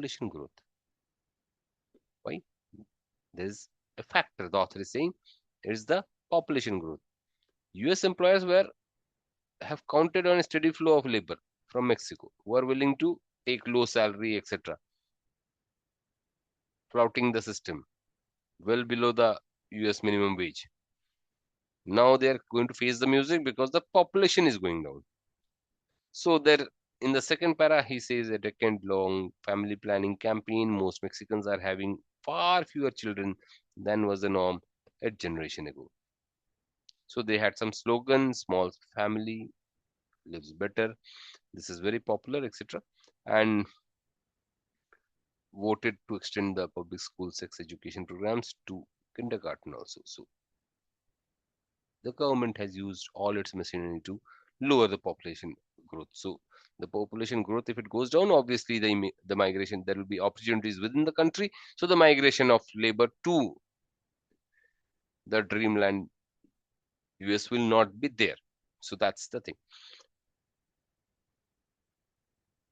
population growth. Why? There's a factor. The author is saying it's the population growth. US employers have counted on a steady flow of labor from Mexico who are willing to take low salary, etc., flouting the system well below the US minimum wage. Now they are going to face the music because the population is going down. So there in the second para, he says a decade-long family planning campaign. Most Mexicans are having far fewer children than was the norm a generation ago. So they had some slogan, small family lives better. This is very popular, etc. And voted to extend the public school sex education programs to kindergarten also. So the government has used all its machinery to lower the population growth. So the population growth, if it goes down, obviously the migration, there will be opportunities within the country. So the migration of labor to the dreamland US will not be there. So that's the thing.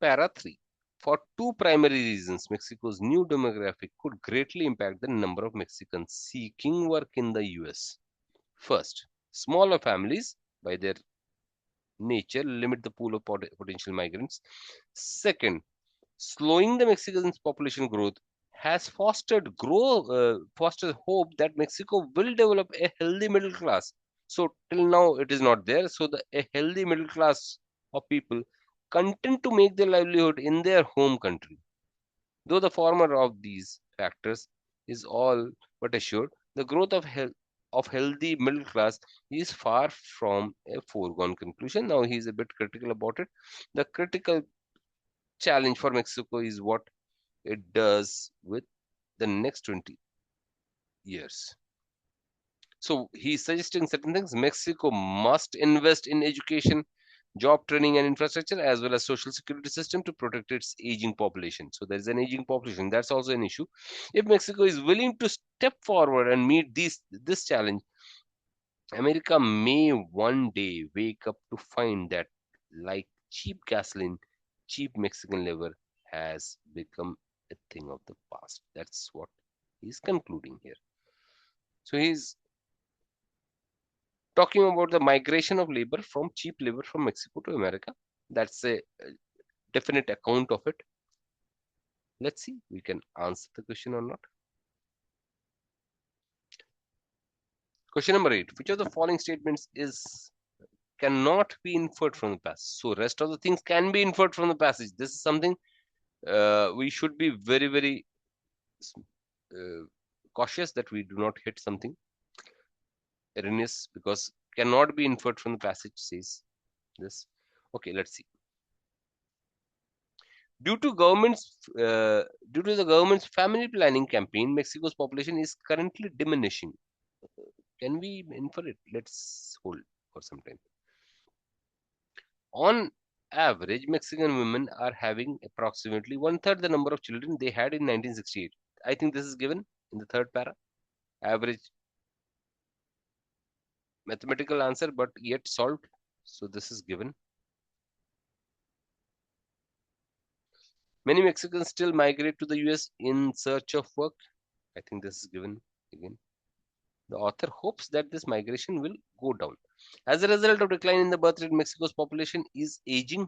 Para 3. For two primary reasons, Mexico's new demographic could greatly impact the number of Mexicans seeking work in the US. First, smaller families, by their nature, limit the pool of potential migrants. Second, slowing the Mexican's population growth has fostered hope that Mexico will develop a healthy middle class. So till now it is not there. So a healthy middle class of people content to make their livelihood in their home country. Though the former of these factors is all but assured, the growth of healthy middle class is far from a foregone conclusion. Now he is a bit critical about it. The critical challenge for Mexico is what it does with the next 20 years. So he's suggesting certain things. Mexico must invest in education, job training and infrastructure, as well as social security system to protect its aging population. So there's an aging population. That's also an issue. If Mexico is willing to step forward and meet this challenge, America may one day wake up to find that, like cheap gasoline, cheap Mexican labor has become a thing of the past. That's what he's concluding here. So he's talking about the migration of labor from cheap labor from Mexico to America. That's a definite account of it. Let's see, we can answer the question or not. Question number 8. Which of the following statements is cannot be inferred from the passage? So rest of the things can be inferred from the passage. This is something we should be very uh, cautious that we do not hit something erroneous because cannot be inferred from the passage says this. Okay, let's see. Due to the government's family planning campaign, Mexico's population is currently diminishing. Can we infer it? Let's hold for some time. On average, Mexican women are having approximately one-third the number of children they had in 1968. I think this is given in the third para. Average mathematical answer, but yet solved. So this is given. Many Mexicans still migrate to the US in search of work. I think this is given again. The author hopes that this migration will go down. As a result of decline in the birth rate, Mexico's population is aging.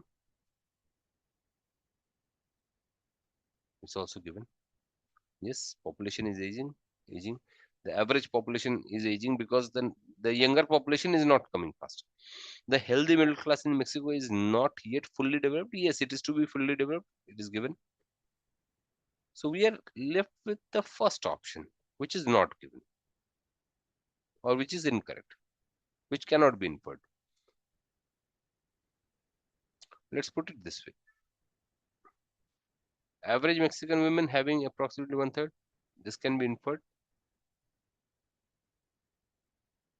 It's also given. Yes, population is aging. The average population is aging because the younger population is not coming fast. The healthy middle class in Mexico is not yet fully developed. Yes, it is to be fully developed. It is given. So we are left with the first option, which is not given or which is incorrect, which cannot be inferred. Let's put it this way. Average Mexican women having approximately one-third. This can be inferred.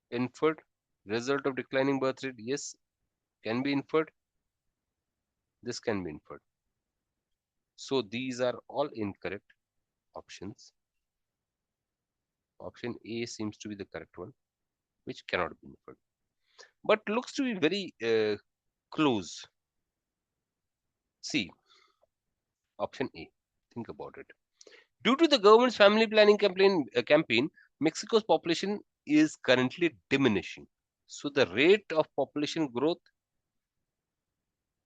Inferred. Result of declining birth rate. Yes, can be inferred. This can be inferred. So these are all incorrect options. Option A seems to be the correct one, which cannot be inferred. But looks to be very close. C. Option A. Think about it. Due to the government's family planning campaign, Mexico's population is currently diminishing. So the rate of population growth,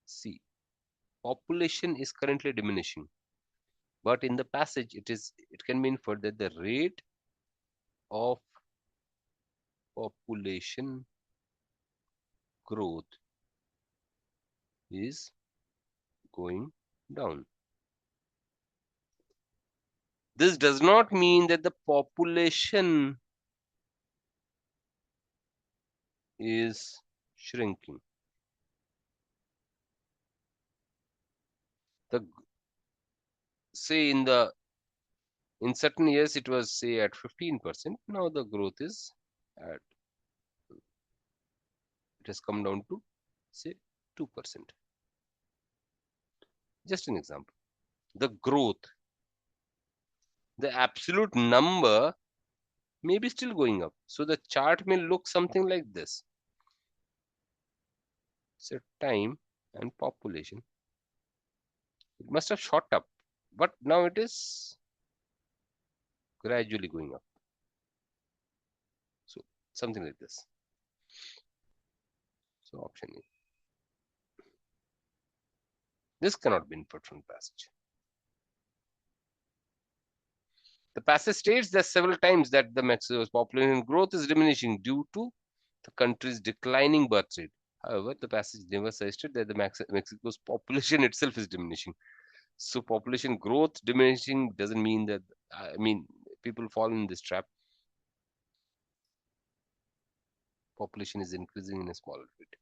see, population is currently diminishing, but in the passage it can be inferred that the rate of population growth is going down. This does not mean that the population is shrinking. The say in certain years it was say at 15%. Now the growth is at it has come down to say 2%. Just an example. The growth, the absolute number may be still going up. So the chart may look something like this. So time and population. It must have shot up, but now it is gradually going up. So something like this. So option A. This cannot be inferred from the passage. The passage states that several times that the Mexico's population growth is diminishing due to the country's declining birth rate. However, the passage never suggested that the Mexico's population itself is diminishing. So population growth diminishing doesn't mean that, I mean, people fall in this trap. Population is increasing in a smaller rate.